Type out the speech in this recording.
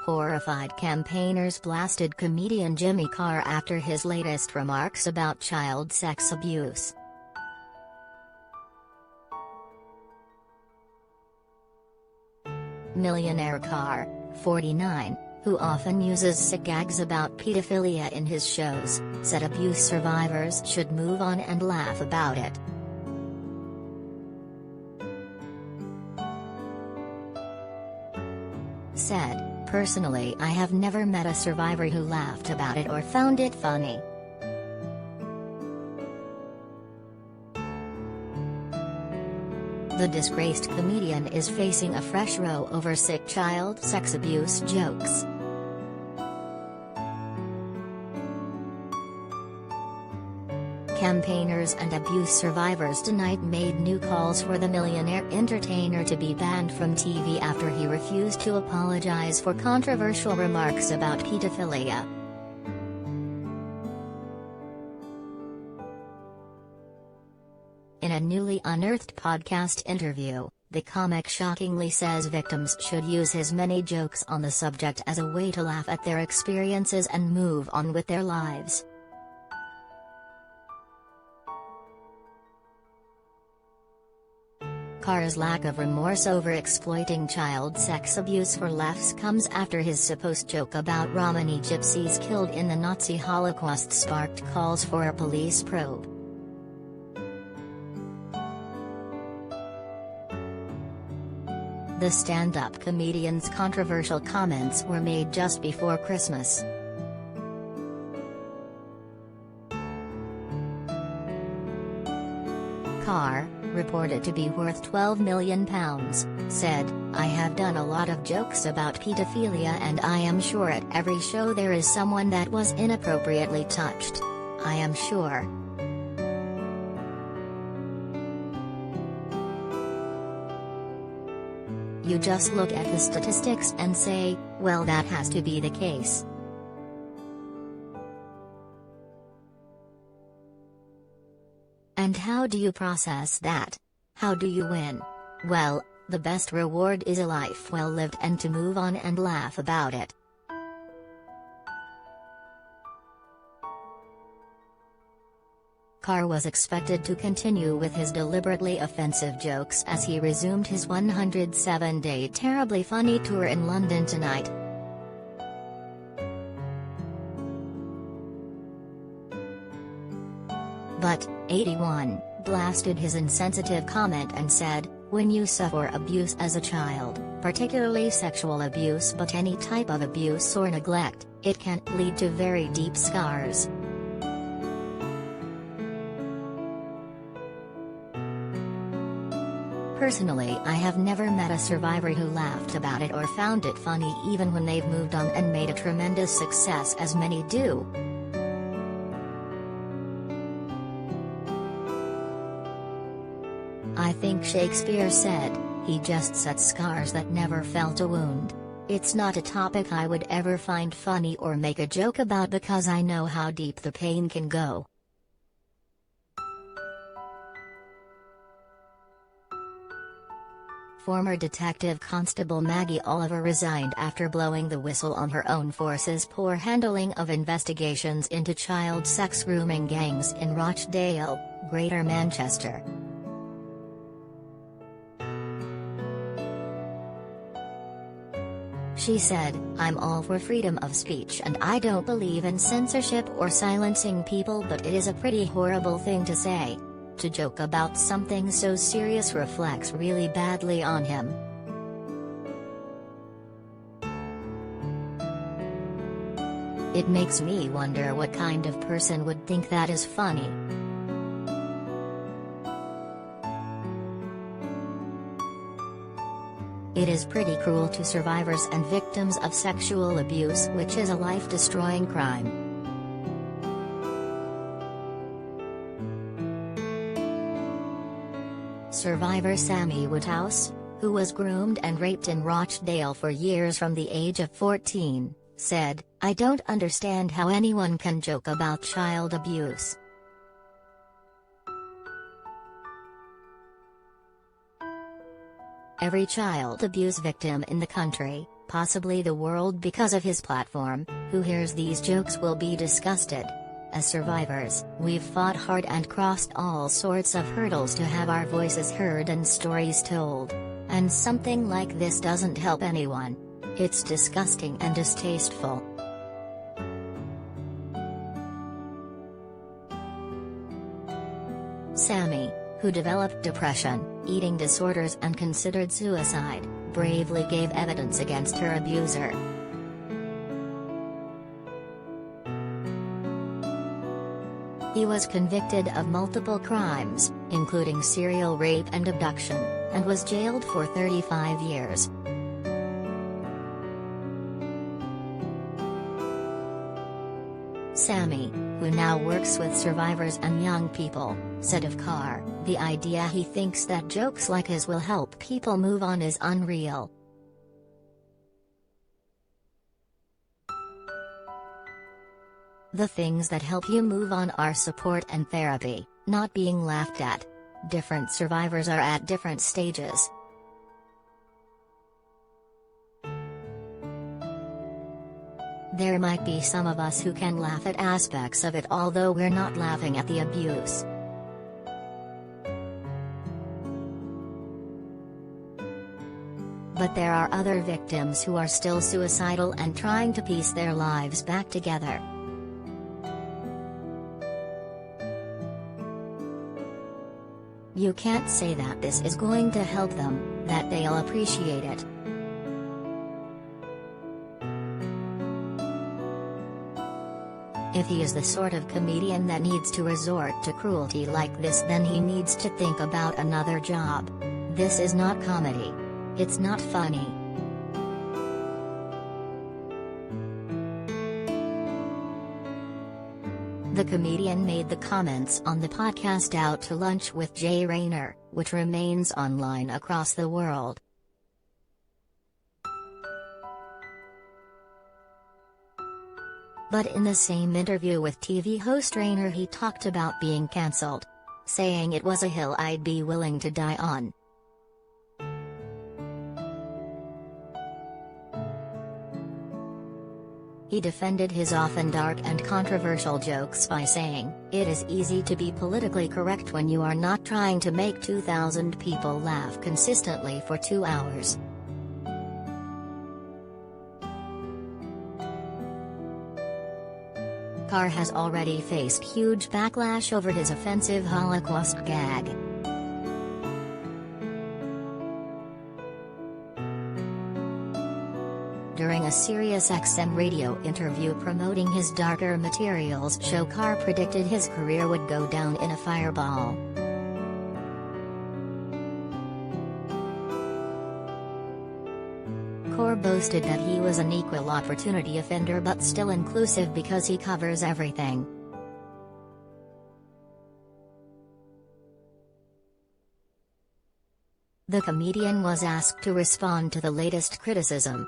Horrified campaigners blasted comedian Jimmy Carr after his latest remarks about child sex abuse. Millionaire Carr, 49, who often uses sick gags about pedophilia in his shows, said abuse survivors should move on and laugh about it. Said, "Personally, I have never met a survivor who laughed about it or found it funny. The disgraced comedian is facing a fresh row over sick child sex abuse jokes. Campaigners and abuse survivors tonight made new calls for the millionaire entertainer to be banned from TV after he refused to apologize for controversial remarks about pedophilia. In a newly unearthed podcast interview, the comic shockingly says victims should use his many jokes on the subject as a way to laugh at their experiences and move on with their lives. Carr's lack of remorse over exploiting child sex abuse for laughs comes after his supposed joke about Romani gypsies killed in the Nazi Holocaust sparked calls for a police probe. The stand-up comedian's controversial comments were made just before Christmas. Carr, reported to be worth £12 million, said, "I have done a lot of jokes about pedophilia and I am sure at every show there is someone that was inappropriately touched. I am sure. You just look at the statistics and say, well, that has to be the case." And how do you process that? How do you win? Well, the best reward is a life well lived and to move on and laugh about it. Carr was expected to continue with his deliberately offensive jokes as he resumed his 107-day terribly funny tour in London tonight. But, 81, blasted his insensitive comment and said, "When you suffer abuse as a child, particularly sexual abuse but any type of abuse or neglect, it can lead to very deep scars. Personally, I have never met a survivor who laughed about it or found it funny even when they've moved on and made a tremendous success as many do. I think Shakespeare said, he just sets scars that never felt a wound. It's not a topic I would ever find funny or make a joke about because I know how deep the pain can go." Former Detective Constable Maggie Oliver resigned after blowing the whistle on her own force's poor handling of investigations into child sex grooming gangs in Rochdale, Greater Manchester. She said, "I'm all for freedom of speech and I don't believe in censorship or silencing people, but it is a pretty horrible thing to say. To joke about something so serious reflects really badly on him. It makes me wonder what kind of person would think that is funny." It is pretty cruel to survivors and victims of sexual abuse, which is a life-destroying crime. Survivor Sammy Woodhouse, who was groomed and raped in Rochdale for years from the age of 14, said, "I don't understand how anyone can joke about child abuse. Every child abuse victim in the country, possibly the world because of his platform, who hears these jokes will be disgusted. As survivors, we've fought hard and crossed all sorts of hurdles to have our voices heard and stories told. And something like this doesn't help anyone. It's disgusting and distasteful. Sammy, who developed depression, eating disorders and considered suicide, bravely gave evidence against her abuser. He was convicted of multiple crimes, including serial rape and abduction, and was jailed for 35 years. Sammy, who now works with survivors and young people, said of Carr, "The idea he thinks that jokes like his will help people move on is unreal. The things that help you move on are support and therapy, not being laughed at. Different survivors are at different stages. There might be some of us who can laugh at aspects of it, although we're not laughing at the abuse. But there are other victims who are still suicidal and trying to piece their lives back together. You can't say that this is going to help them, that they'll appreciate it. If he is the sort of comedian that needs to resort to cruelty like this, then he needs to think about another job. This is not comedy. It's not funny." The comedian made the comments on the podcast Out to Lunch with Jay Rayner, which remains online across the world. But in the same interview with TV host Rayner, he talked about being cancelled, saying it was a hill I'd be willing to die on. He defended his often dark and controversial jokes by saying, "It is easy to be politically correct when you are not trying to make 2,000 people laugh consistently for 2 hours." Carr has already faced huge backlash over his offensive Holocaust gag. During a SiriusXM radio interview promoting his Darker Materials show, Carr predicted his career would go down in a fireball. Carr boasted that he was an equal opportunity offender but still inclusive because he covers everything. The comedian was asked to respond to the latest criticism,